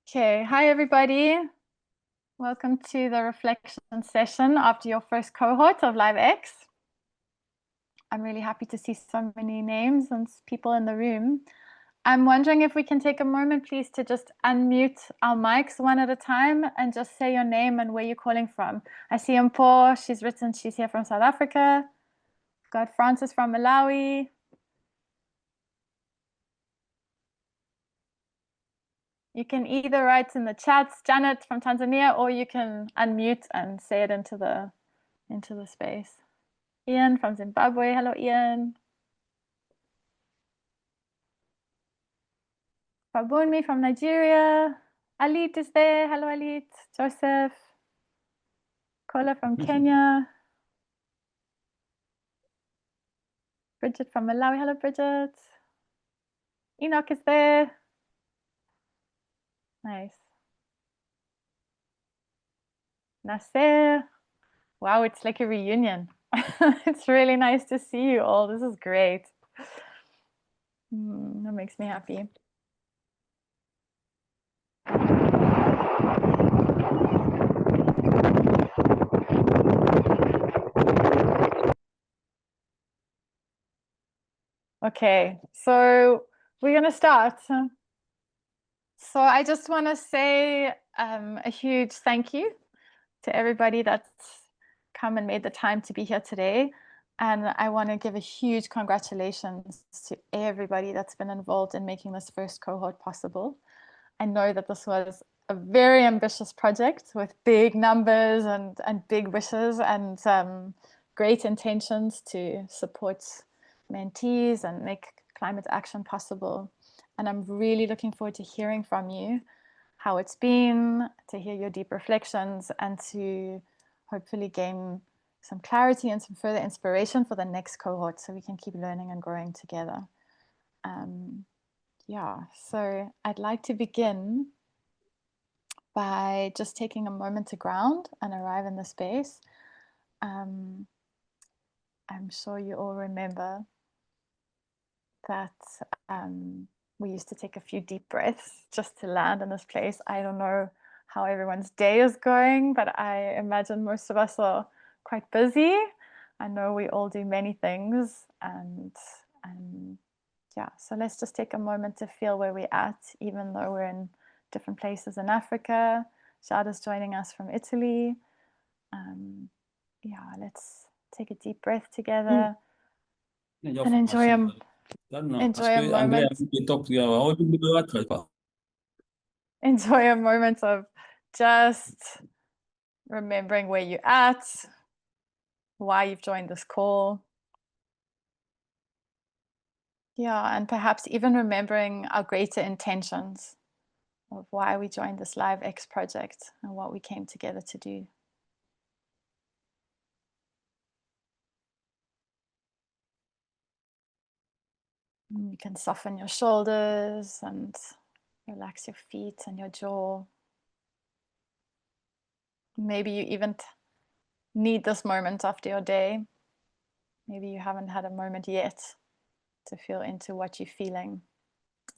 Okay, hi everybody. Welcome to the reflection session after your first cohort of LiveX. I'm really happy to see so many names and people in the room. I'm wondering if we can take a moment, please, to just unmute our mics one at a time and just say your name and where you're calling from. I see Mpo, she's written she's here from South Africa. We've got Francis from Malawi. You can either write in the chats, Janet from Tanzania, or you can unmute and say it into the space. Ian from Zimbabwe. Hello, Ian. Babunmi from Nigeria. Alit is there. Hello, Alit. Joseph. Kola from Kenya. Bridget from Malawi. Hello, Bridget. Enoch is there. Nice. Nasser. Wow, it's like a reunion. It's really nice to see you all. This is great. That makes me happy. Okay, so we're going to start. So I just want to say a huge thank you to everybody that's come and made the time to be here today. And I want to give a huge congratulations to everybody that's been involved in making this first cohort possible. I know that this was a very ambitious project with big numbers and big wishes and great intentions to support mentees and make climate action possible. And I'm really looking forward to hearing from you how it's been, to hear your deep reflections, and to hopefully gain some clarity and some further inspiration for the next cohort so we can keep learning and growing together. Yeah, so I'd like to begin by just taking a moment to ground and arrive in the space. I'm sure you all remember that we used to take a few deep breaths just to land in this place. I don't know how everyone's day is going, but I imagine most of us are quite busy. I know we all do many things, and yeah, so let's just take a moment to feel where we're at, even though we're in different places in Africa. Jada's joining us from Italy. Yeah, let's take a deep breath together and enjoy a moment. Enjoy a moment of just remembering where you're at, why you've joined this call. Yeah, and perhaps even remembering our greater intentions of why we joined this LiveX project and what we came together to do. You can soften your shoulders and relax your feet and your jaw. Maybe you even need this moment after your day. Maybe you haven't had a moment yet to feel into what you're feeling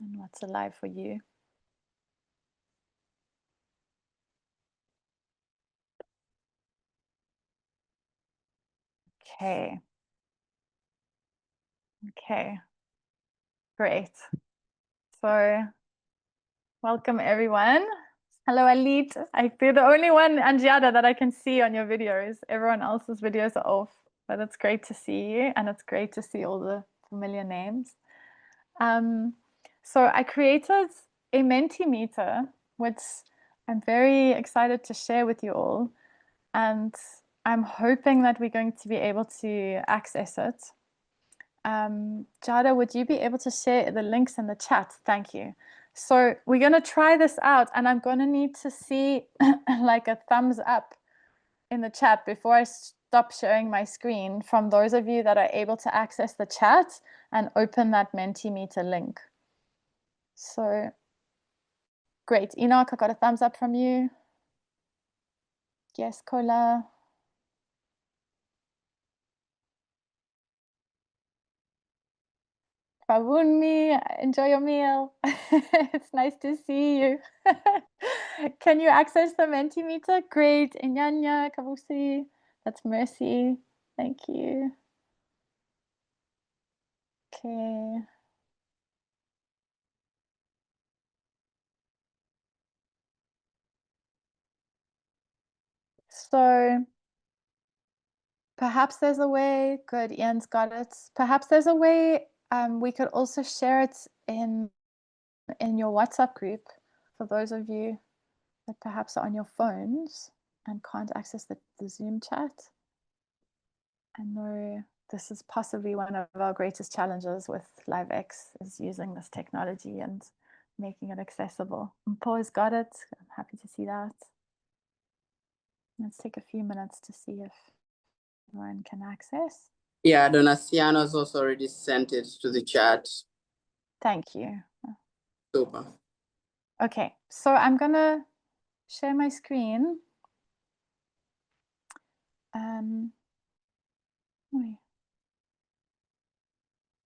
and what's alive for you. Okay. Okay. Great. So welcome everyone. Hello, Alit. You're the only one, Angiada, that I can see on your videos. Everyone else's videos are off, but it's great to see you, and it's great to see all the familiar names. So I created a Mentimeter, which I'm very excited to share with you all, and I'm hoping that we're going to be able to access it. Jada, would you be able to share the links in the chat? Thank you. So we're going to try this out, and I'm going to need to see like a thumbs up in the chat before I stop sharing my screen from those of you that are able to access the chat and open that Mentimeter link. So great. Enoch, I got a thumbs up from you. Yes, Kola. Pavunmi, enjoy your meal. It's nice to see you. Can you access the Mentimeter? Great. Inyanya, Kabusi. That's Mercy. Thank you. Okay. So perhaps there's a way. Good. Ian's got it. Perhaps there's a way we could also share it in your WhatsApp group for those of you that perhaps are on your phones and can't access the Zoom chat. I know this is possibly one of our greatest challenges with LiveX is using this technology and making it accessible. Paul's got it. I'm happy to see that. Let's take a few minutes to see if everyone can access. Yeah, Donaciano's also already sent it to the chat. Thank you. Super. Okay, so I'm gonna share my screen.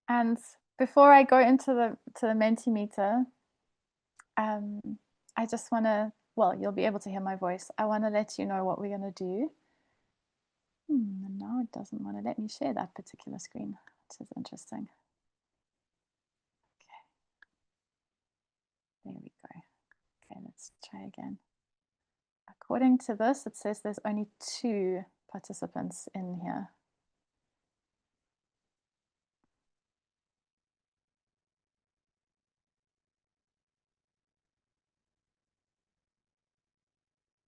And before I go into the Mentimeter, I just want to, well, you'll be able to hear my voice. I want to let you know what we're going to do. And now it doesn't want to let me share that particular screen, which is interesting. Okay. There we go. Okay, let's try again. According to this, it says there's only 2 participants in here.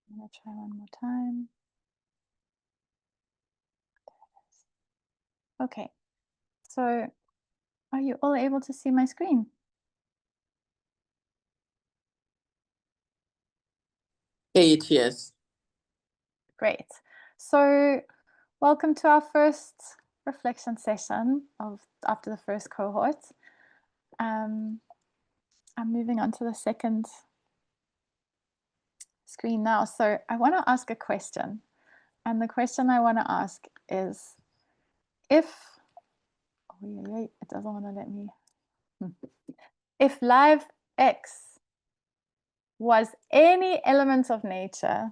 I'm going to try one more time. Okay, so are you all able to see my screen? Yes. Great. So welcome to our first reflection session after the first cohort. I'm moving on to the second screen now. So I want to ask a question. And the question I want to ask is, if, it doesn't want to let me. If LiveX was any element of nature,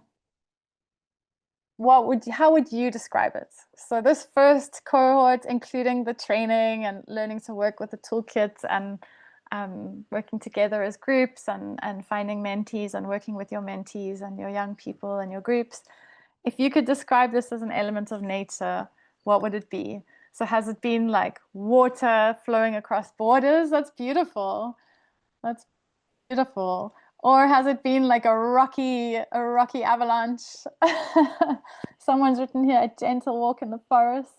how would you describe it? So this first cohort, including the training and learning to work with the toolkit and working together as groups and finding mentees and working with your mentees and your young people and your groups, if you could describe this as an element of nature, what would it be? So has it been like water flowing across borders? That's beautiful. That's beautiful. Or has it been like a rocky avalanche? Someone's written here, a gentle walk in the forest.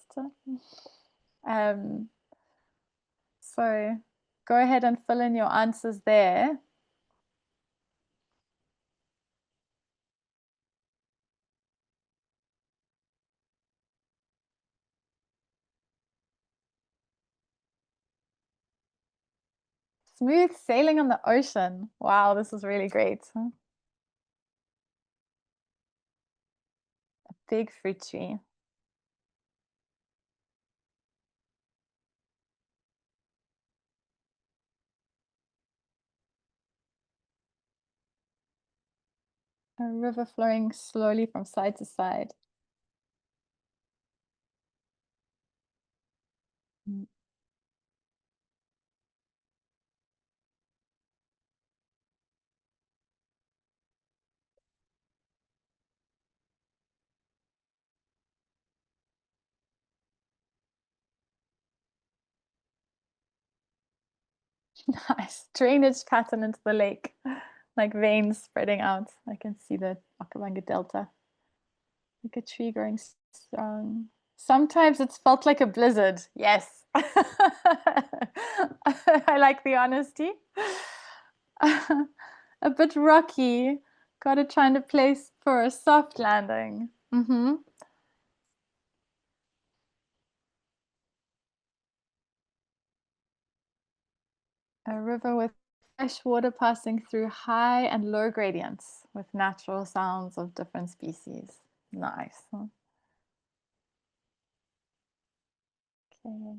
So go ahead and fill in your answers there. Smooth sailing on the ocean. Wow, this is really great. A big fruit tree. A river flowing slowly from side to side. Nice. Drainage pattern into the lake, like veins spreading out. I can see the Okavango Delta. Like a tree growing strong. Sometimes it's felt like a blizzard. Yes. I like the honesty. A bit rocky. Got to try and place for a soft landing. A river with fresh water passing through high and low gradients with natural sounds of different species. Nice. Okay.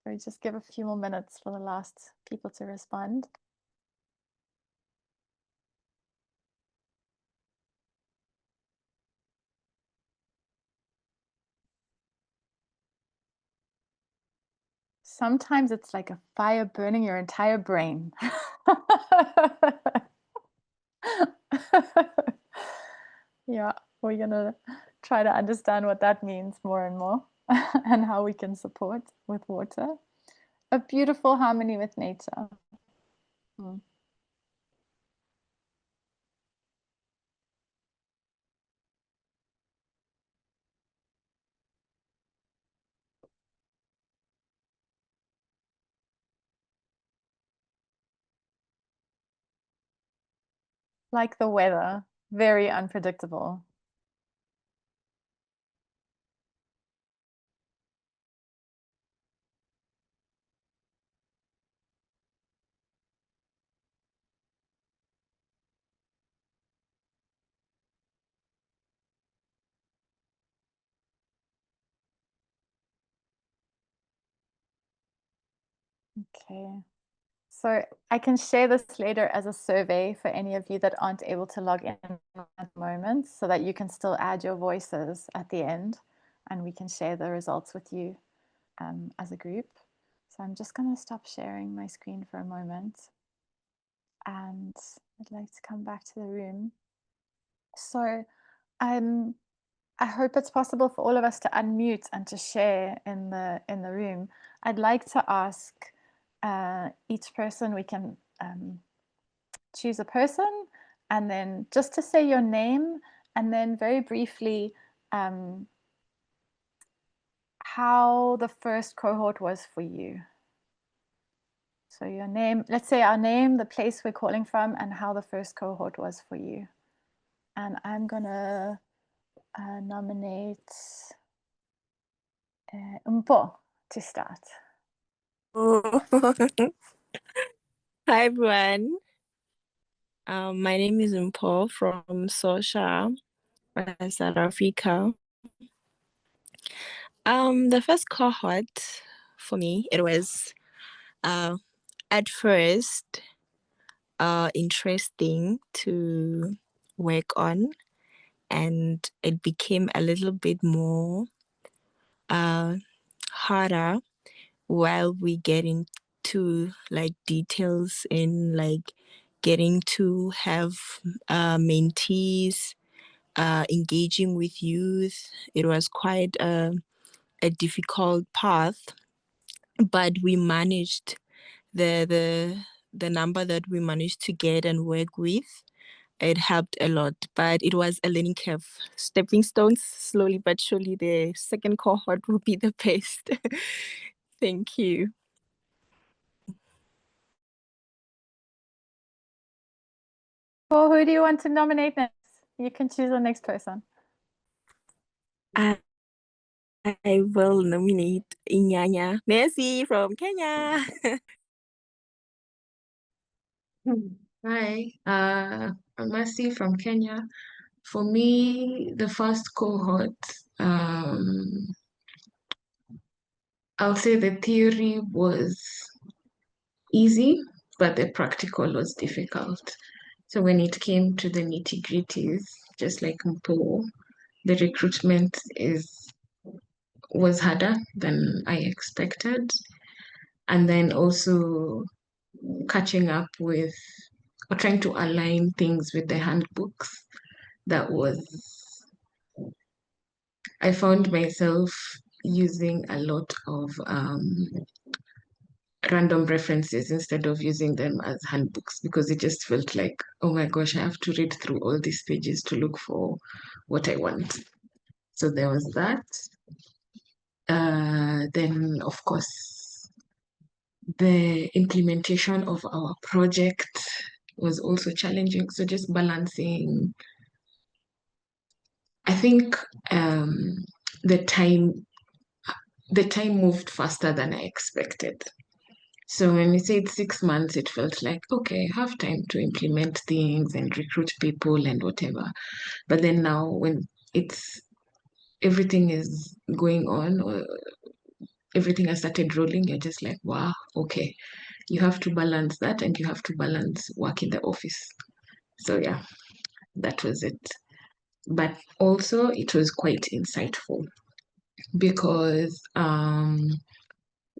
We just give a few more minutes for the last people to respond. sometimes it's like a fire burning your entire brain. Yeah, we're gonna try to understand what that means more and more and how we can support with water. A beautiful harmony with nature. Mm. Like the weather, very unpredictable. Okay. So I can share this later as a survey for any of you that aren't able to log in at the moment, so that you can still add your voices at the end and we can share the results with you as a group. So I'm just going to stop sharing my screen for a moment and I'd like to come back to the room. So I hope it's possible for all of us to unmute and to share in the room. I'd like to ask each person, we can choose a person and then just to say your name and then very briefly how the first cohort was for you. So your name, let's say our name, the place we're calling from, and how the first cohort was for you. And I'm gonna nominate Umpo to start. Hi everyone. My name is Mpo from Sosha, South Africa. The first cohort for me, it was at first interesting to work on, and it became a little bit more harder while we get into like details in like getting to have mentees, engaging with youth. It was quite a difficult path, but we managed the number that we managed to get and work with. It helped a lot, but it was a learning curve. Stepping stones, slowly but surely, the second cohort will be the best. Thank you. Well, who do you want to nominate next? You can choose the next person. I will nominate Inyanya Messi from Kenya. Hi, I'm Mercy from Kenya. For me, the first cohort, I'll say the theory was easy, but the practical was difficult. So when it came to the nitty-gritties, just like Mpo, the recruitment was harder than I expected. And then also catching up with or trying to align things with the handbooks. I found myself using a lot of random references instead of using them as handbooks because it just felt like, oh my gosh, I have to read through all these pages to look for what I want. So there was that. Then, of course, the implementation of our project was also challenging. So just balancing, I think the time moved faster than I expected. So when we said 6 months, it felt like, okay, I have time to implement things and recruit people and whatever. But then now when everything is going on or everything has started rolling, you're just like, wow, okay. You have to balance that and you have to balance work in the office. So yeah, that was it. But also it was quite insightful because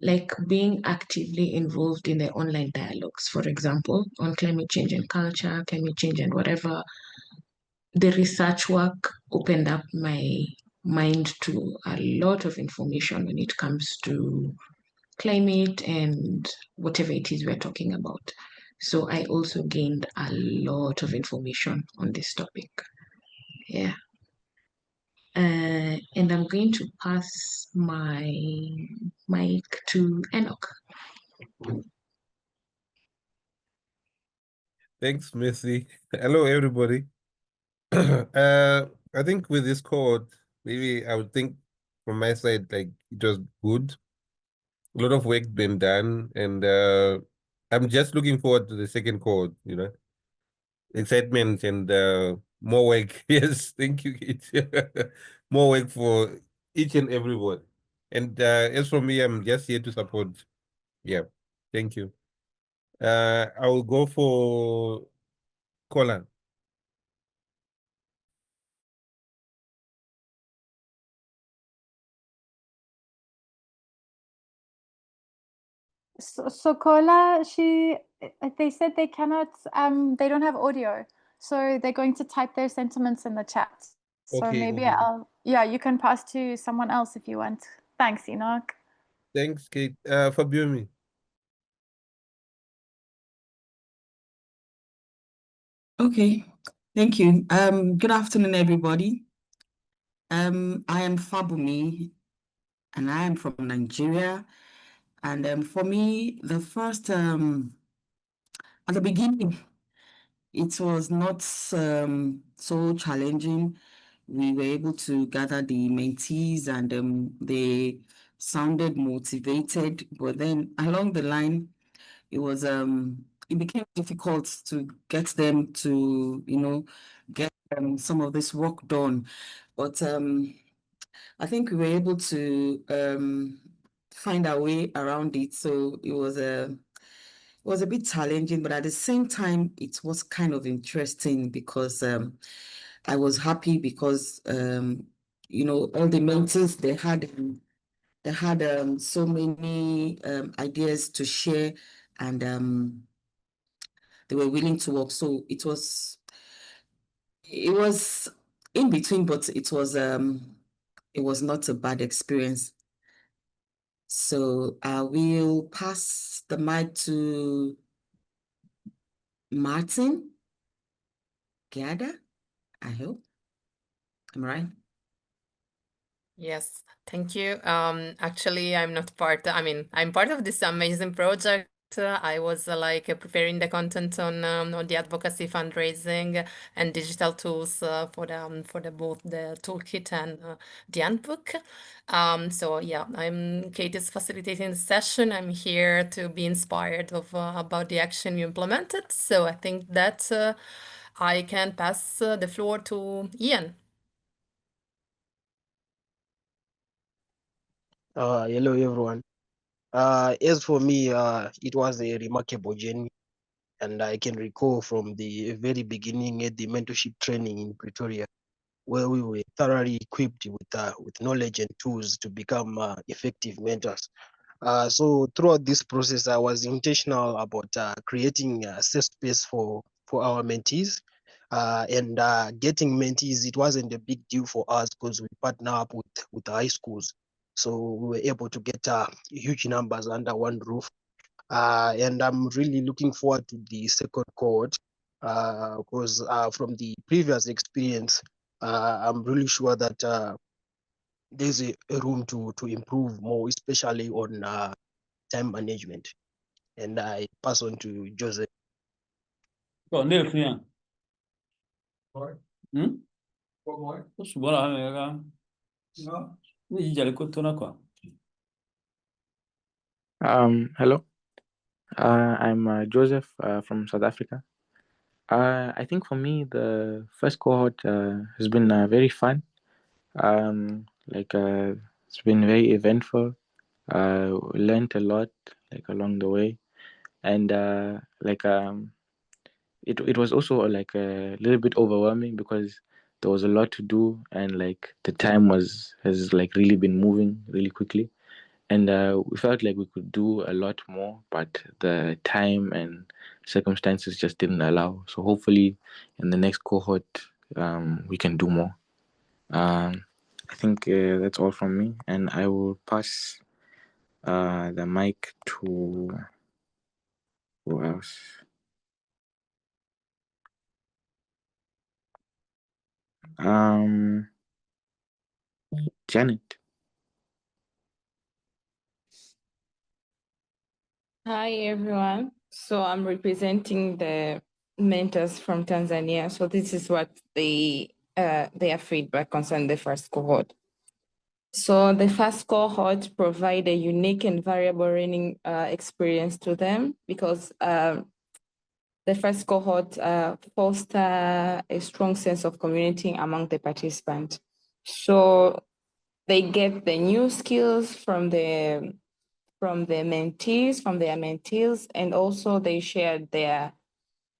like being actively involved in the online dialogues, for example, on climate change and culture, climate change and whatever. The research work opened up my mind to a lot of information when it comes to climate and whatever it is we're talking about. So I also gained a lot of information on this topic. Yeah. And I'm going to pass my mic to Enoch. Thanks, Messi. Hello, everybody. I think with this code, maybe I would think from my side, like it was good. A lot of work been done, and I'm just looking forward to the second code, excitement and more work. Yes, thank you, Kate. More work for each and everyone. And as for me, I'm just here to support. Yeah, thank you. I will go for Colin. So Kola, they said they cannot, they don't have audio, so they're going to type their sentiments in the chat. So Okay, maybe okay. yeah, you can pass to someone else if you want. Thanks, Enoch. Thanks, Kate. Fabiomi. Okay, thank you. Good afternoon, everybody. I am Fabumi, and I am from Nigeria. And for me, the first at the beginning, it was not so challenging. We were able to gather the mentees, and they sounded motivated. But then along the line, it became difficult to get them to get some of this work done. But I think we were able to find our way around it. So it was a bit challenging, but at the same time it was kind of interesting because I was happy because all the mentors, they had so many ideas to share, and they were willing to work. So it was in between, but it was not a bad experience. So I will pass the mic to Martin Gada. I hope I'm right. Yes, thank you. Actually, I'm not part, I'm part of this amazing project. I was preparing the content on the advocacy fundraising and digital tools for the both the toolkit and the handbook. So yeah, I'm Kate is facilitating the session. I'm here to be inspired about the action you implemented. So I think that I can pass the floor to Ian. Hello everyone. As for me, it was a remarkable journey, and I can recall from the very beginning at the mentorship training in Pretoria, where we were thoroughly equipped with knowledge and tools to become effective mentors. So throughout this process, I was intentional about creating a safe space for our mentees. And getting mentees, it wasn't a big deal for us because we partner up with high schools. So we were able to get huge numbers under one roof. And I'm really looking forward to the second cohort because from the previous experience, I'm really sure that there's a room to improve more, especially on time management. And I pass on to Joseph. Hello. I'm Joseph from South Africa. I think for me, the first cohort has been very fun. It's been very eventful. Learned a lot along the way, and it was also a little bit overwhelming because there was a lot to do, and the time has really been moving really quickly. and we felt like we could do a lot more, but the time and circumstances just didn't allow. So hopefully in the next cohort we can do more. I think that's all from me, and I will pass the mic to who else? Janet. Hi everyone. So I'm representing the mentors from Tanzania. So this is what their feedback concerning the first cohort. So the first cohort provide a unique and variable learning experience to them because the first cohort foster a strong sense of community among the participants. So they get the new skills from their mentees, and also they shared their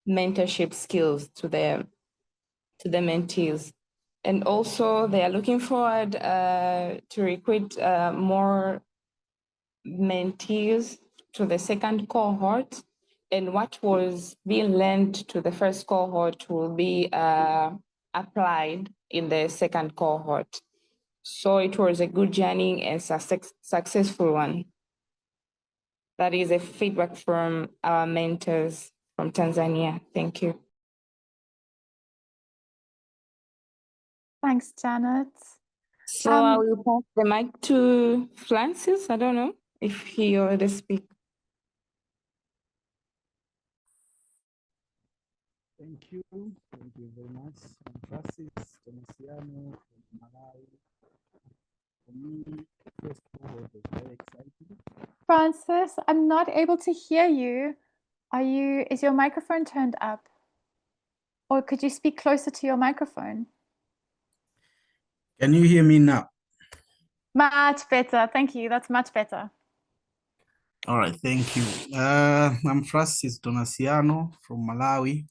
mentorship skills to the mentees. And also they are looking forward to recruit more mentees to the second cohort. And what was being learned to the first cohort will be applied in the second cohort. So it was a good journey and successful one. That is a feedback from our mentors from Tanzania. Thank you. Thanks, Janet. So I will pass the mic to Francis. I don't know if he already speak. Thank you. Thank you very much. I'm Francis Tomasiano from Malawi. For me, first cohort was very exciting. Francis, I'm not able to hear you. Is your microphone turned up? Or could you speak closer to your microphone? Can you hear me now? Much better. Thank you. That's much better. All right, thank you. I'm Francis Donasiano from Malawi.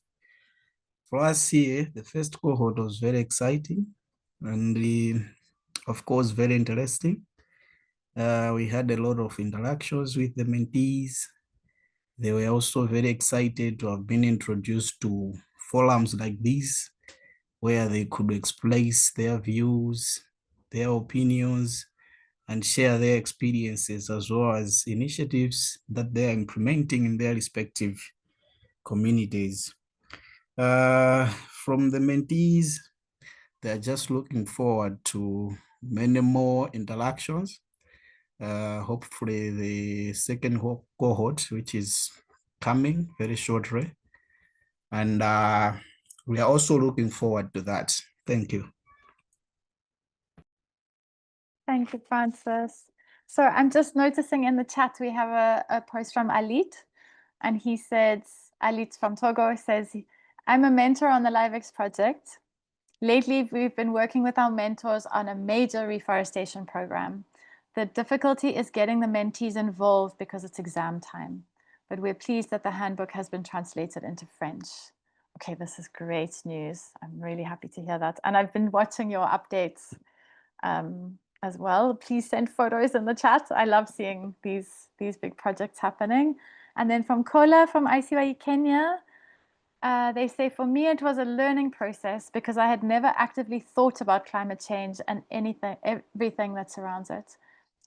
For us here, the first cohort was very exciting and of course, very interesting. We had a lot of interactions with the mentees. They were also very excited to have been introduced to forums like this, where they could express their views, their opinions, and share their experiences as well as initiatives that they are implementing in their respective communities. From the mentees, they're just looking forward to many more interactions. Hopefully the second cohort, which is coming very shortly. And we are also looking forward to that. Thank you. Thank you, Francis. So I'm just noticing in the chat we have a post from Alit, and he says, Alit from Togo says, I'm a mentor on the LiveX project. Lately, we've been working with our mentors on a major reforestation program. The difficulty is getting the mentees involved because it's exam time, but we're pleased that the handbook has been translated into French. Okay, this is great news. I'm really happy to hear that. And I've been watching your updates as well. Please send photos in the chat. I love seeing these big projects happening. And then from Kola from ICYE Kenya, they say, for me, it was a learning process because I had never actively thought about climate change and everything that surrounds it.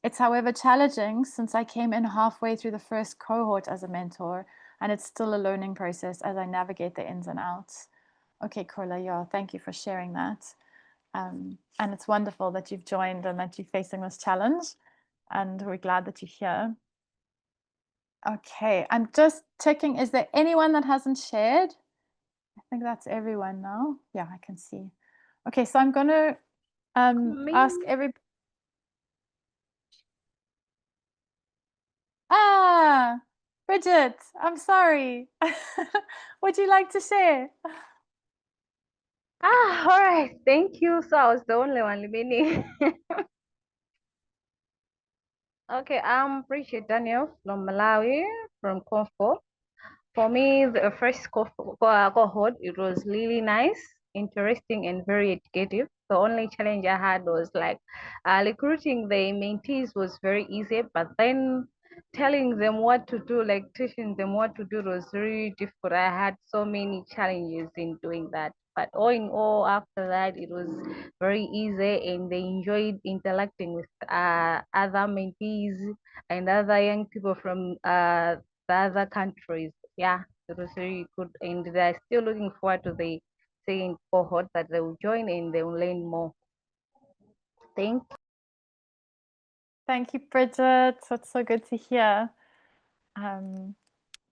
It's, however, challenging since I came in halfway through the first cohort as a mentor, and it's still a learning process as I navigate the ins and outs. Okay, Kola, yeah, thank you for sharing that. And it's wonderful that you've joined and that you're facing this challenge, and we're glad that you're here. Okay, I'm just checking, is there anyone that hasn't shared? I think that's everyone now. Yeah, I can see. Okay, so I'm going to ask everybody. Ah, Bridget, I'm sorry. Would you like to share? All right, thank you. So I was the only one remaining. Okay, I'm Bridget Daniel from Malawi, from Comfort. For me, the first cohort, it was really nice. interesting and very educative. The only challenge I had was like recruiting the mentees was very easy, but then telling them what to do, like teaching them what to do was really difficult. I had so many challenges in doing that. But all in all, after that, it was very easy and they enjoyed interacting with other mentees and other young people from the other countries. Yeah, it was really good. And they're still looking forward to the second cohort that they will join and they will learn more. Thank you. Thank you, Bridget. That's so good to hear.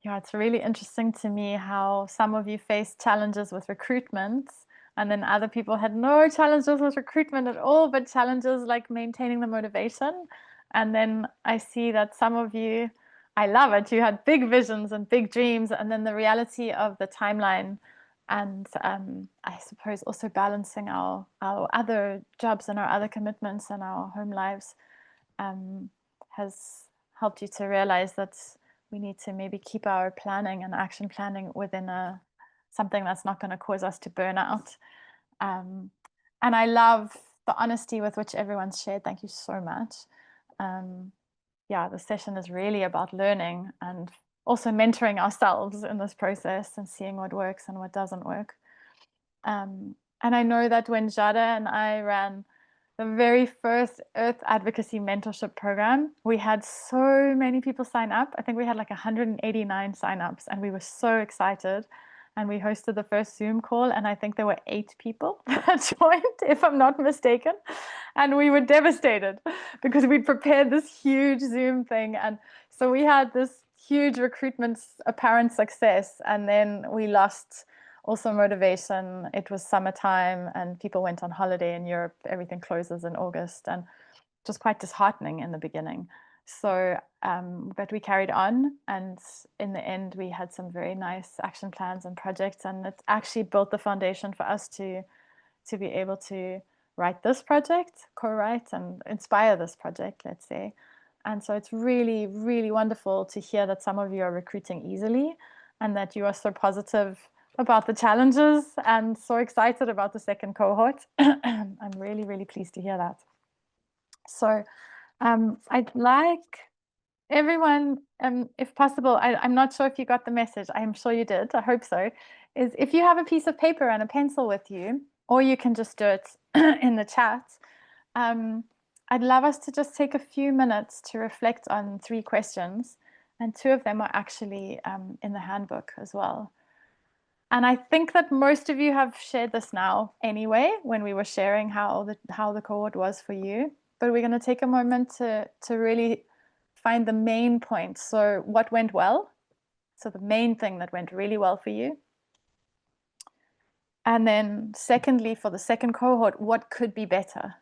Yeah, it's really interesting to me how some of you faced challenges with recruitment, and then other people had no challenges with recruitment at all, but challenges like maintaining the motivation. And then I see that some of you, I love it, you had big visions and big dreams, and then the reality of the timeline, and I suppose also balancing our other jobs and our other commitments and our home lives has helped you to realize that we need to maybe keep our planning and action planning within something that's not going to cause us to burn out. And I love the honesty with which everyone's shared. Thank you so much. Yeah, the session is really about learning and also mentoring ourselves in this process and seeing what works and what doesn't work. And I know that when Jada and I ran the very first Earth Advocacy Mentorship Program, we had so many people sign up. I think we had like 189 signups, and we were so excited. And we hosted the first Zoom call, and I think there were 8 people that joined, if I'm not mistaken. And we were devastated because we prepared this huge Zoom thing. And so we had this huge recruitment apparent success, and then we lost also motivation. It was summertime and people went on holiday in Europe. Everything closes in August, and it was quite disheartening in the beginning. So, but we carried on, and in the end, we had some very nice action plans and projects, and it actually built the foundation for us to be able to write this project, co-write and inspire this project, let's say. And so it's really, really wonderful to hear that some of you are recruiting easily and that you are so positive about the challenges and so excited about the second cohort. I'm really, really pleased to hear that. So I'd like everyone, if possible, I'm not sure if you got the message. I'm sure you did. I hope so. Is if you have a piece of paper and a pencil with you, or you can just do it in the chat. I'd love us to just take a few minutes to reflect on 3 questions, and 2 of them are actually in the handbook as well. And I think that most of you have shared this now anyway, when we were sharing how the cohort was for you. But we're going to take a moment to really find the main points. So what went well? So the main thing that went really well for you. And then secondly, for the second cohort, what could be better?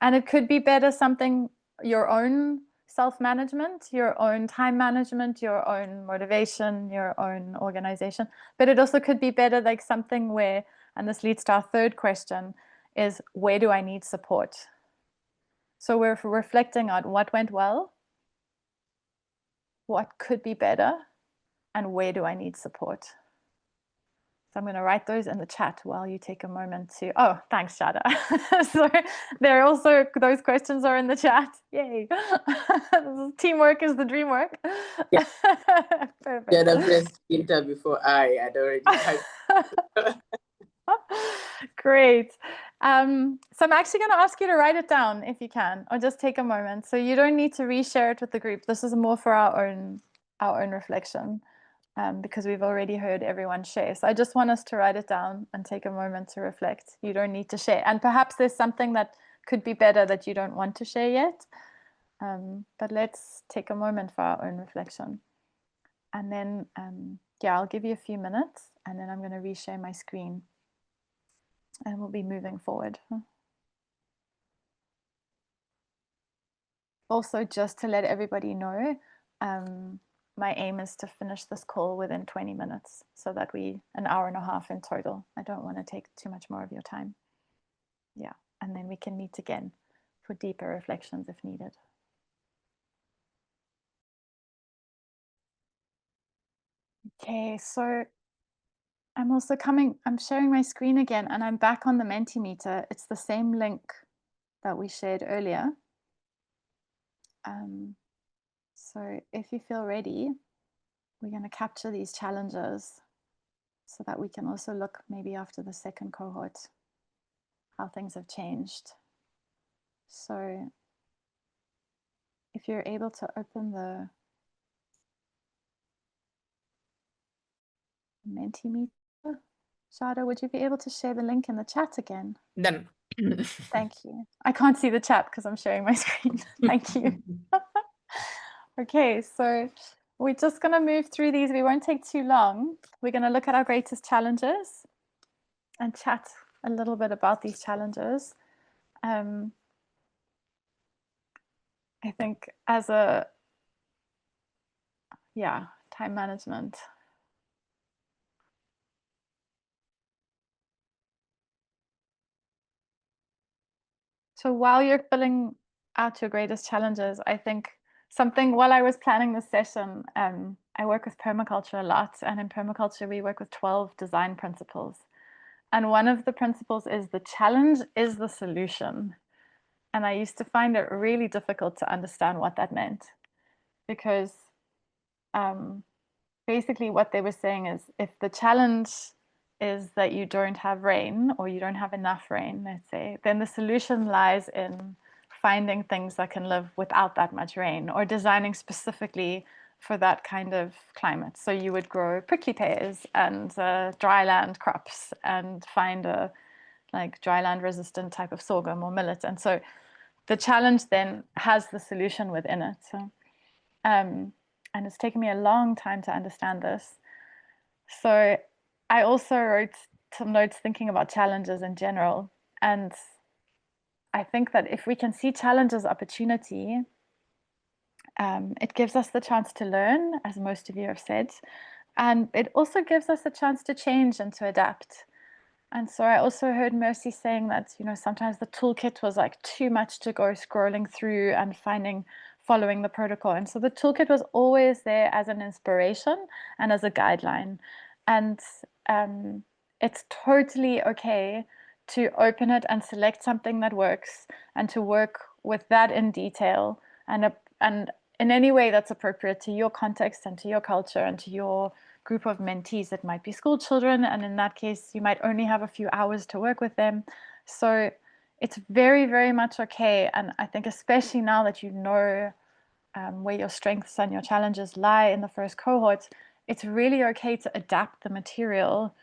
And it could be better something, your own self-management, your own time management, your own motivation, your own organization. But it also could be better like something where, and this leads to our third question, is where do I need support? So we're reflecting on what went well, what could be better, and where do I need support? So I'm going to write those in the chat while you take a moment to, oh, thanks, Shada. So there are also, those questions are in the chat. Yay. Teamwork is the dream work. Yeah. Perfect. Yeah, the best winter before I had already typed. Great. So I'm actually going to ask you to write it down if you can, or just take a moment. So you don't need to reshare it with the group. This is more for our own reflection. Because we've already heard everyone share. So I just want us to write it down and take a moment to reflect. You don't need to share. And perhaps there's something that could be better that you don't want to share yet. But let's take a moment for our own reflection. And then, yeah, I'll give you a few minutes and then I'm going to reshare my screen and we'll be moving forward. Also, just to let everybody know, my aim is to finish this call within 20 minutes so that an hour and a half in total. I don't want to take too much more of your time. Yeah, and then we can meet again for deeper reflections if needed. Okay, so I'm also I'm sharing my screen again, and I'm back on the Mentimeter. It's the same link that we shared earlier. So if you feel ready, we're going to capture these challenges so that we can also look maybe after the second cohort, how things have changed. So if you're able to open the Mentimeter, Shada, would you be able to share the link in the chat again? Done. Thank you. I can't see the chat because I'm sharing my screen. Thank you. Okay, so we're just going to move through these. We won't take too long. We're going to look at our greatest challenges and chat a little bit about these challenges. I think as time management. So while you're filling out your greatest challenges, I think while I was planning this session, I work with permaculture a lot. And in permaculture, we work with 12 design principles. And one of the principles is the challenge is the solution. And I used to find it really difficult to understand what that meant, because basically what they were saying is if the challenge is that you don't have rain or you don't have enough rain, let's say, then the solution lies in finding things that can live without that much rain or designing specifically for that kind of climate. So you would grow prickly pears and dryland crops and find a dryland resistant type of sorghum or millet. And so the challenge then has the solution within it. So, and it's taken me a long time to understand this. So I also wrote some notes thinking about challenges in general. And I think that if we can see challenge as opportunity, it gives us the chance to learn, as most of you have said. And it also gives us a chance to change and to adapt. And so I also heard Mercy saying that, sometimes the toolkit was like too much to go scrolling through and following the protocol. And so the toolkit was always there as an inspiration and as a guideline. And it's totally okay to open it and select something that works and to work with that in detail and in any way that's appropriate to your context and to your culture and to your group of mentees. It might be school children, and in that case you might only have a few hours to work with them. So it's very, very much okay. And I think especially now that you know where your strengths and your challenges lie in the first cohort, it's really okay to adapt the material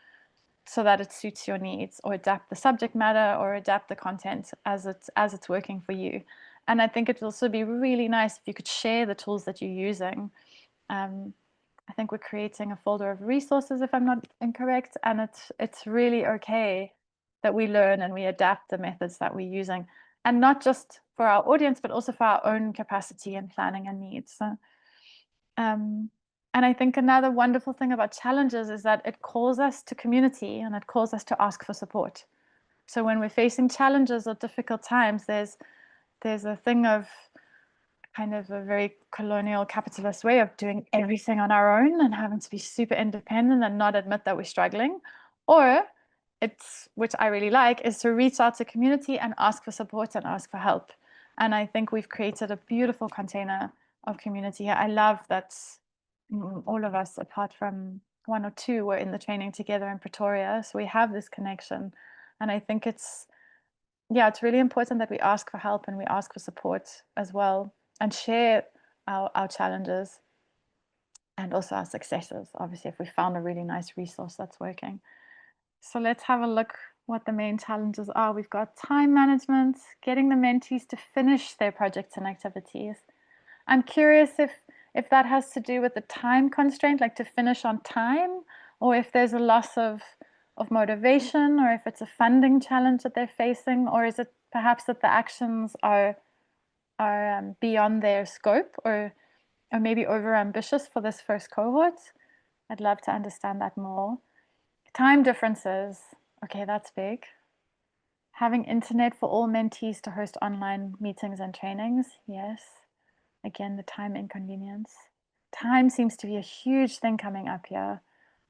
so that it suits your needs, or adapt the subject matter, or adapt the content as it's working for you. And I think it will also be really nice if you could share the tools that you're using. I think we're creating a folder of resources, if I'm not incorrect, and it's really okay that we learn and we adapt the methods that we're using, and not just for our audience, but also for our own capacity and planning and needs. So, and I think another wonderful thing about challenges is that it calls us to community and it calls us to ask for support. So when we're facing challenges or difficult times, there's a thing of kind of a very colonial capitalist way of doing everything on our own and having to be super independent and not admit that we're struggling. Or which I really like, is to reach out to community and ask for support and ask for help. And I think we've created a beautiful container of community here. I love that all of us, apart from one or two, were in the training together in Pretoria. So we have this connection. And I think it's really important that we ask for help and we ask for support as well, and share our challenges and also our successes, obviously, if we found a really nice resource that's working. So let's have a look what the main challenges are. We've got time management, getting the mentees to finish their projects and activities. I'm curious if that has to do with the time constraint, like to finish on time, or if there's a loss of motivation, or if it's a funding challenge that they're facing, or is it perhaps that the actions are beyond their scope, or maybe over ambitious for this first cohort. I'd love to understand that more. Time differences, okay, that's big. Having internet for all mentees to host online meetings and trainings, yes. Again, the time inconvenience. Time seems to be a huge thing coming up here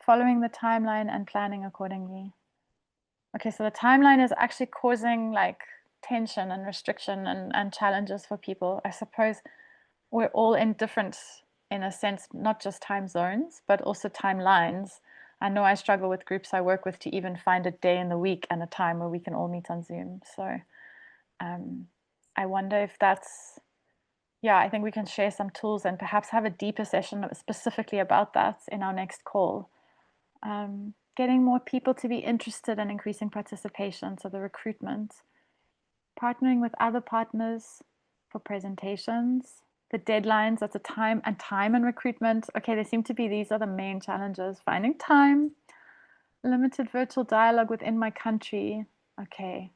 following the timeline and planning accordingly. Okay, so the timeline is actually causing like tension and restriction and challenges for people. I suppose we're all in different, in a sense, not just time zones, but also timelines. I know I struggle with groups I work with to even find a day in the week and a time where we can all meet on Zoom. So I wonder if that's, yeah, I think we can share some tools and perhaps have a deeper session specifically about that in our next call. Getting more people to be interested and increasing participation, so the recruitment, partnering with other partners for presentations, the deadlines, that's a time and recruitment. Okay, they seem to be, these are the main challenges. Finding time, limited virtual dialogue within my country. Okay.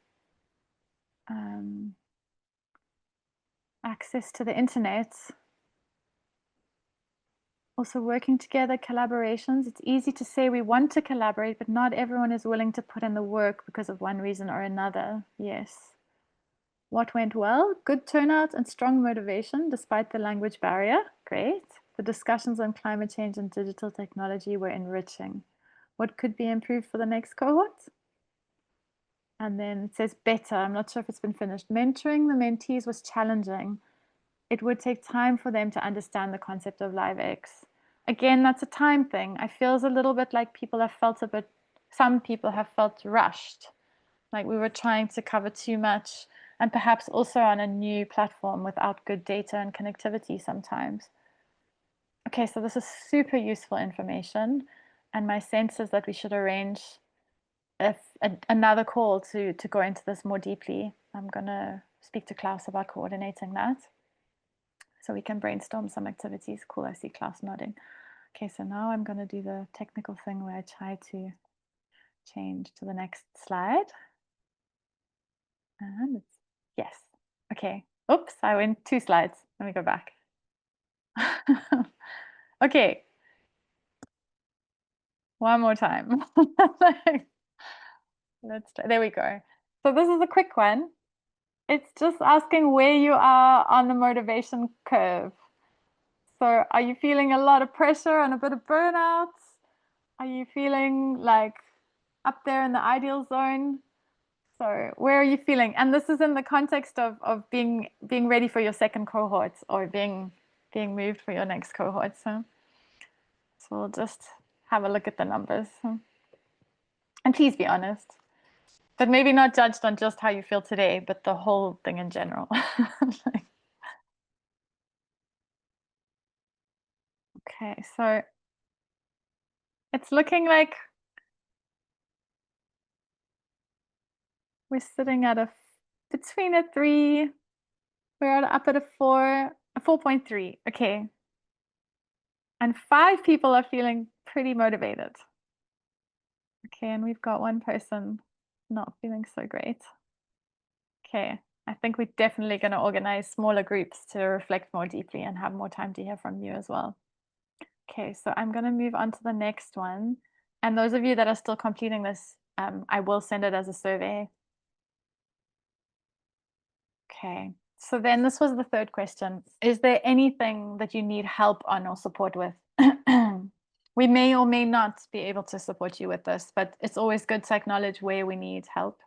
Access to the internet. Also working together, collaborations. It's easy to say we want to collaborate, but not everyone is willing to put in the work because of one reason or another. Yes. What went well? Good turnout and strong motivation despite the language barrier. Great. The discussions on climate change and digital technology were enriching. What could be improved for the next cohort? And then it says better. I'm not sure if it's been finished. Mentoring the mentees was challenging. It would take time for them to understand the concept of LiveX. Again, that's a time thing. I feel a little bit like people have felt a bit, some people have felt rushed. Like we were trying to cover too much, and perhaps also on a new platform without good data and connectivity sometimes. Okay, so this is super useful information. And my sense is that we should arrange another call to go into this more deeply. I'm going to speak to Klaus about coordinating that, so we can brainstorm some activities. Cool, I see Klaus nodding. Okay, so now I'm going to do the technical thing where I try to change to the next slide. And it's, yes, okay. Oops, I went 2 slides. Let me go back. Okay. One more time. There we go. So this is a quick one. It's just asking where you are on the motivation curve. So are you feeling a lot of pressure and a bit of burnout? Are you feeling like up there in the ideal zone? So where are you feeling? And this is in the context of being ready for your second cohort or being moved for your next cohort. So we'll just have a look at the numbers. And please be honest. But maybe not judged on just how you feel today, but the whole thing in general. Okay, so it's looking like we're sitting at between a 3, we're up at a 4.3. Okay. And 5 people are feeling pretty motivated. Okay, and we've got 1 person not feeling so great. Okay, I think we're definitely going to organize smaller groups to reflect more deeply and have more time to hear from you as well. Okay, so I'm going to move on to the next one. And those of you that are still completing this, I will send it as a survey. Okay, so then this was the third question. Is there anything that you need help on or support with? We may or may not be able to support you with this, but it's always good to acknowledge where we need help.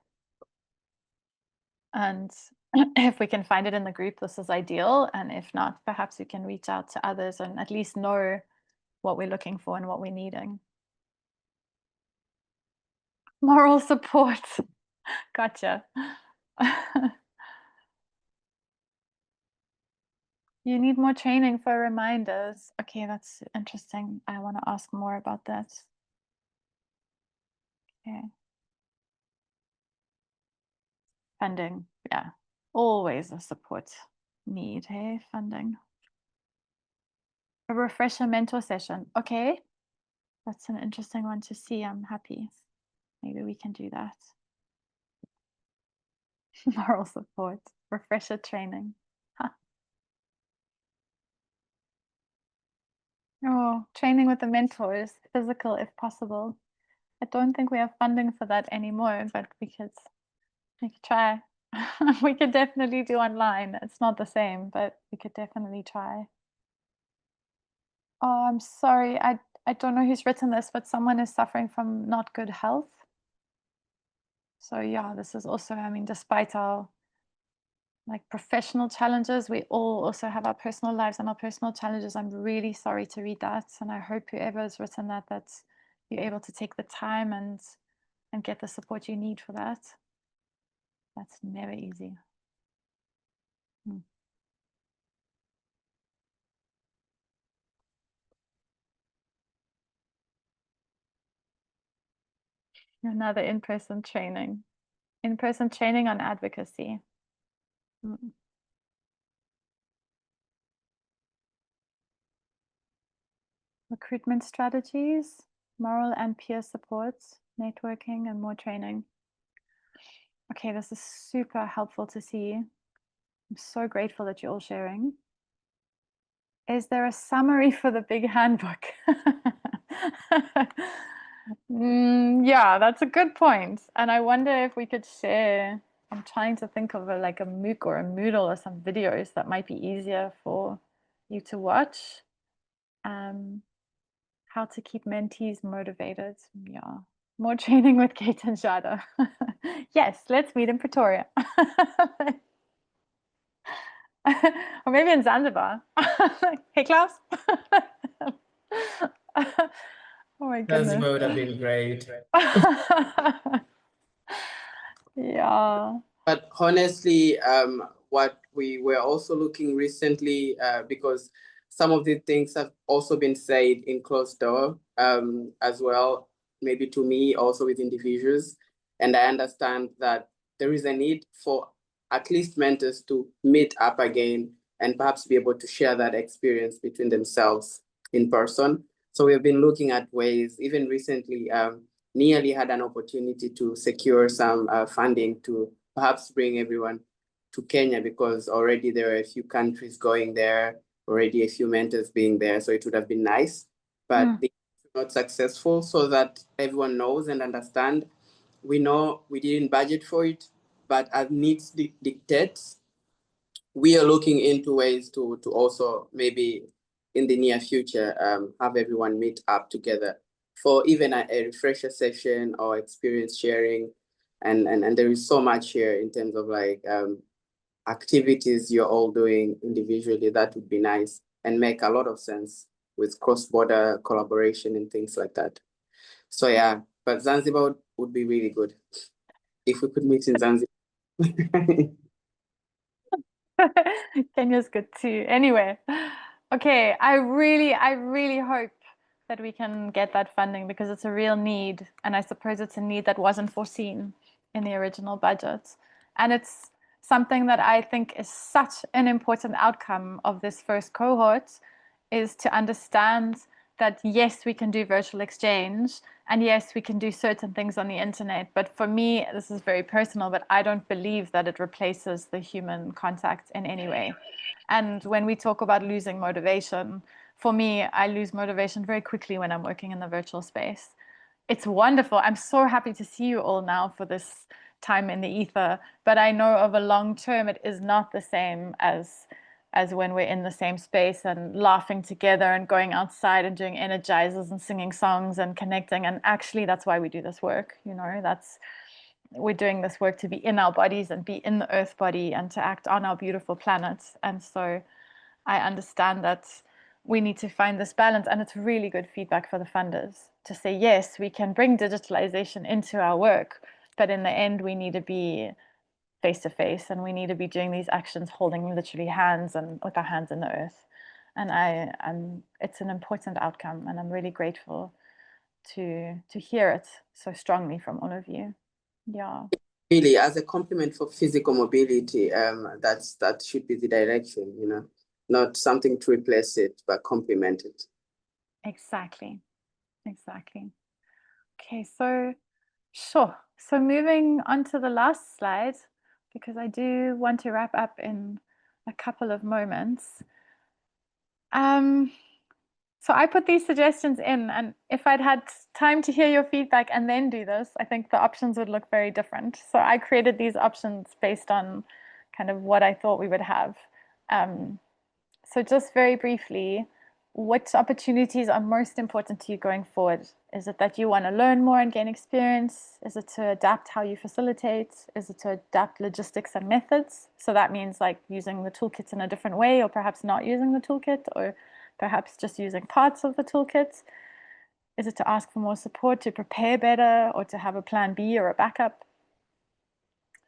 And if we can find it in the group, this is ideal. And if not, perhaps we can reach out to others and at least know what we're looking for and what we're needing. Moral support. Gotcha. You need more training for reminders. Okay, that's interesting. I want to ask more about that. Okay. Funding, yeah. Always a support need, hey, funding. A refresher mentor session. Okay, that's an interesting one to see. I'm happy. Maybe we can do that. Moral support, refresher training. Huh. Oh, training with the mentors, physical if possible. I don't think we have funding for that anymore, but we could try. We could definitely do online. It's not the same, but we could definitely try. Oh, I'm sorry. I don't know who's written this, but someone is suffering from not good health. So yeah, this is also, I mean, despite our like professional challenges, we all also have our personal lives and our personal challenges. I'm really sorry to read that, and I hope whoever has written that, that you're able to take the time and get the support you need for that. That's never easy. Another in-person training on advocacy. Recruitment strategies, moral and peer support, networking, and more training. Okay, this is super helpful to see. I'm so grateful that you're all sharing. Is there a summary for the big handbook? Yeah, that's a good point. And I wonder if we could share, I'm trying to think of like a MOOC or a Moodle or some videos that might be easier for you to watch. How to keep mentees motivated. Yeah, more training with Kate and Shada. Yes, let's meet in Pretoria. Or maybe in Zanzibar. Hey, Klaus. Oh my goodness. Zanzibar would have been great. Yeah. But honestly, what we were also looking recently, because some of the things have also been said in closed door as well, maybe to me, also with individuals. And I understand that there is a need for at least mentors to meet up again and perhaps be able to share that experience between themselves in person. So we've been looking at ways, even recently, nearly had an opportunity to secure some funding to perhaps bring everyone to Kenya, because already there are a few countries going there, already a few mentors being there. So it would have been nice, but they were not successful. So that everyone knows and understand, we know we didn't budget for it, but as needs dictates, we are looking into ways to also maybe in the near future have everyone meet up together for even a refresher session or experience sharing. And there is so much here in terms of like activities you're all doing individually that would be nice and make a lot of sense with cross-border collaboration and things like that. So yeah, but Zanzibar would be really good if we could meet in Zanzibar. Kenya's good too. Anyway, okay, I really hope that we can get that funding, because it's a real need, and I suppose it's a need that wasn't foreseen in the original budget. And it's something that I think is such an important outcome of this first cohort, is to understand that yes, we can do virtual exchange, and yes, we can do certain things on the internet. But for me, this is very personal, but I don't believe that it replaces the human contact in any way. And when we talk about losing motivation, for me, I lose motivation very quickly when I'm working in the virtual space. It's wonderful. I'm so happy to see you all now for this time in the ether, but I know over long term, it is not the same as when we're in the same space and laughing together and going outside and doing energizers and singing songs and connecting. And actually, that's why we do this work. You know, we're doing this work to be in our bodies and be in the earth body and to act on our beautiful planet. And so I understand that we need to find this balance, and it's really good feedback for the funders to say, yes, we can bring digitalization into our work, but in the end, we need to be face to face, and we need to be doing these actions holding literally hands and with our hands in the earth. And it's an important outcome, and I'm really grateful to hear it so strongly from all of you. Yeah. Really, as a complement for physical mobility, that should be the direction, you know, not something to replace it, but complement it. Exactly. Okay, so sure. So moving on to the last slide, because I do want to wrap up in a couple of moments. So I put these suggestions in, and if I'd had time to hear your feedback and then do this, I think the options would look very different. So I created these options based on kind of what I thought we would have. So just very briefly, what opportunities are most important to you going forward? Is it that you want to learn more and gain experience? Is it to adapt how you facilitate? Is it to adapt logistics and methods? So that means like using the toolkit in a different way, or perhaps not using the toolkit, or perhaps just using parts of the toolkit. Is it to ask for more support to prepare better, or to have a plan B or a backup?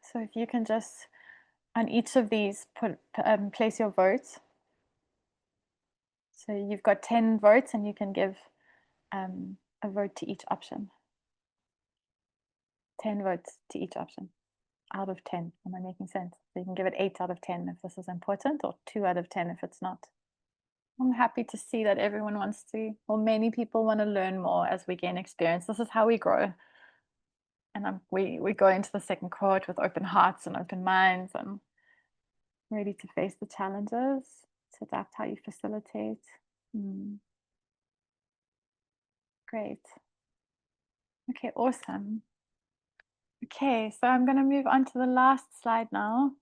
So if you can just, on each of these, place your vote. So you've got 10 votes, and you can give a vote to each option. 10 votes to each option out of 10. Am I making sense? So you can give it 8 out of 10 if this is important, or 2 out of 10 if it's not. I'm happy to see that everyone wants to, or many people want to learn more as we gain experience. This is how we grow. And we go into the second cohort with open hearts and open minds and ready to face the challenges, to adapt how you facilitate. Great. Okay, awesome. Okay, so I'm going to move on to the last slide now.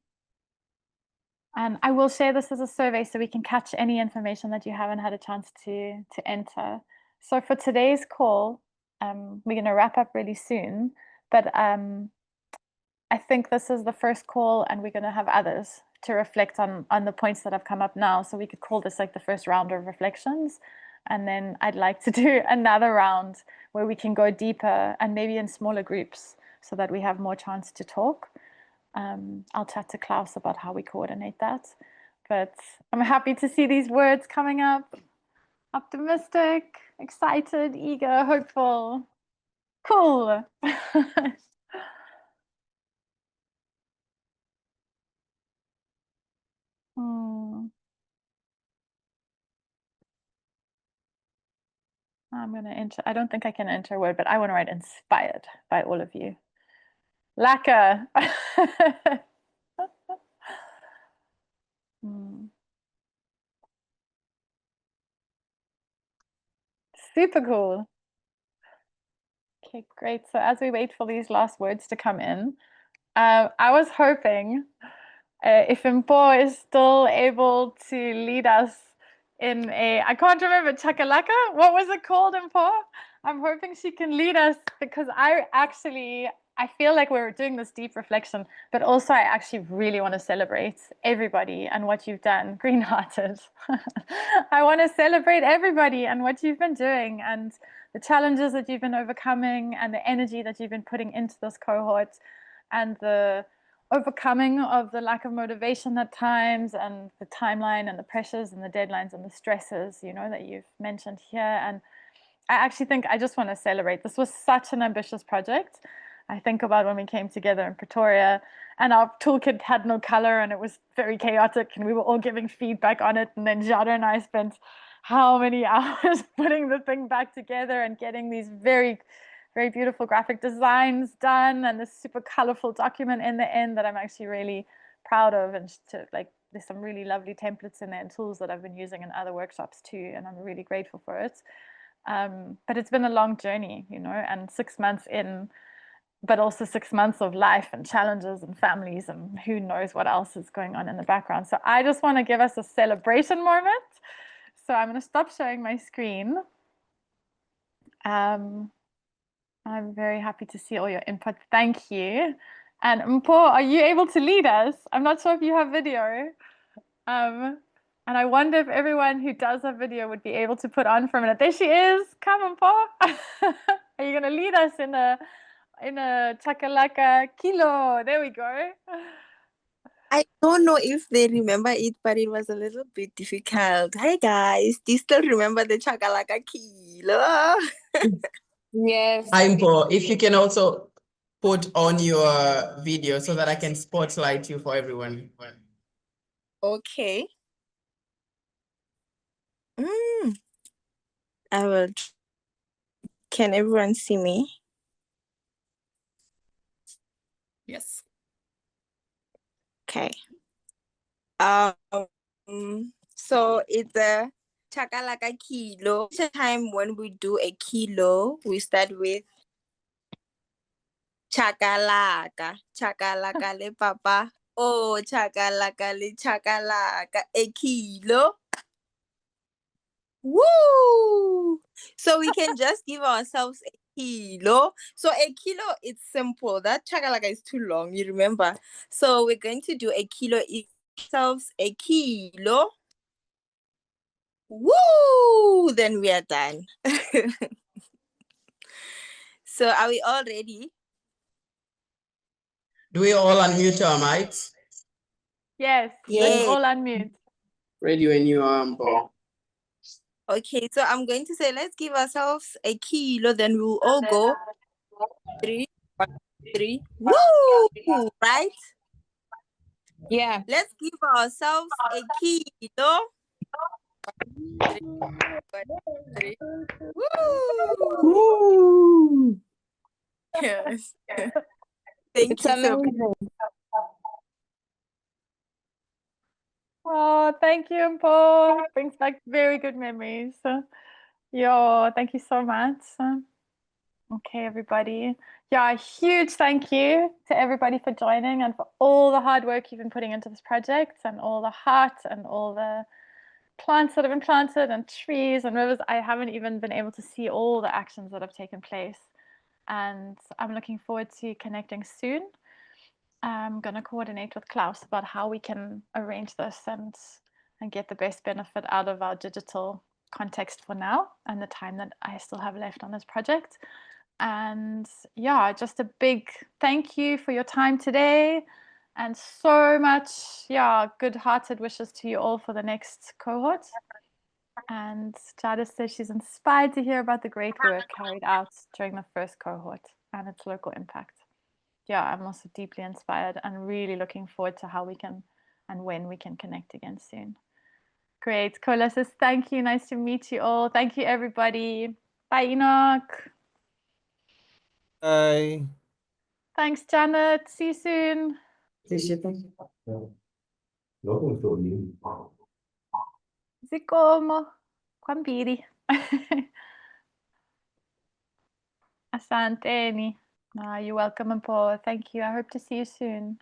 And I will share this as a survey so we can catch any information that you haven't had a chance to enter. So for today's call, we're going to wrap up really soon, but I think this is the first call, and we're going to have others to reflect on the points that have come up now. So we could call this like the first round of reflections. And then I'd like to do another round where we can go deeper, and maybe in smaller groups, so that we have more chance to talk. I'll chat to Klaus about how we coordinate that. But I'm happy to see these words coming up. Optimistic, excited, eager, hopeful. Cool. I'm going to enter, I don't think I can enter a word, but I want to write inspired by all of you. Lacquer. Super cool. Okay, great. So as we wait for these last words to come in, I was hoping if Mpo is still able to lead us in I can't remember, chakalaka? What was it called, Mpo? I'm hoping she can lead us, because I feel like we're doing this deep reflection, but also I actually really want to celebrate everybody and what you've done, green-hearted. I want to celebrate everybody and what you've been doing, and the challenges that you've been overcoming, and the energy that you've been putting into this cohort, and the overcoming of the lack of motivation at times, and the timeline and the pressures and the deadlines and the stresses, that you've mentioned here. And I actually think I just want to celebrate. This was such an ambitious project. I think about when we came together in Pretoria, and our toolkit had no color, and it was very chaotic, and we were all giving feedback on it. And then Jada and I spent how many hours putting the thing back together and getting these very, very beautiful graphic designs done, and this super colorful document in the end that I'm actually really proud of. And there's some really lovely templates in there and tools that I've been using in other workshops too, and I'm really grateful for it. But it's been a long journey, and 6 months in, but also 6 months of life and challenges and families and who knows what else is going on in the background. So I just want to give us a celebration moment. So I'm going to stop showing my screen. I'm very happy to see all your input. Thank you. And Mpo, are you able to lead us? I'm not sure if you have video. And I wonder if everyone who does have video would be able to put on for a minute. There she is. Come, Mpo. Are you going to lead us in a chakalaka kilo? There we go. I don't know if they remember it, but it was a little bit difficult. Hi guys, do you still remember the chakalaka kilo? Yes. Impo, if you can also put on your video so that I can spotlight you for everyone. Okay. I will. Can everyone see me? Yes. Okay. So it's a chakalaka kilo. Each time when we do a kilo, we start with chakalaka le papa. Oh, chakalaka le chakalaka, a kilo. Woo! So we can just give ourselves a kilo. So a kilo, it's simple. That chakalaka is too long, you remember? So we're going to do a kilo ourselves a kilo. Woo! Then we are done. So are we all ready? Do we all unmute our mics? Yes, let's all unmute. Ready when you are, Paul. Okay, so I'm going to say let's give ourselves a kilo, then we'll all go 3, 1, 3. Woo! Right? Yeah. Let's give ourselves a kilo. 3, 1, 3. Woo! Woo! Yes. Thank It's you so much. amazing. Oh, thank you, Paul. Brings back very good memories. Yeah, thank you so much. Okay, everybody. Yeah, a huge thank you to everybody for joining and for all the hard work you've been putting into this project and all the heart and all the plants that have been planted and trees and rivers. I haven't even been able to see all the actions that have taken place. And I'm looking forward to connecting soon. I'm going to coordinate with Klaus about how we can arrange this and get the best benefit out of our digital context for now and the time that I still have left on this project. And yeah, just a big thank you for your time today and so much, good-hearted wishes to you all for the next cohort. And Jada says she's inspired to hear about the great work carried out during the first cohort and its local impact. Yeah, I'm also deeply inspired and really looking forward to how we can and when we can connect again soon. Great. Kola says, thank you. Nice to meet you all. Thank you, everybody. Bye, Enoch. Bye. Thanks, Janet. See you soon. Zikomo. Kwambiri. Asanteni. You're welcome, Mpo. Thank you. I hope to see you soon.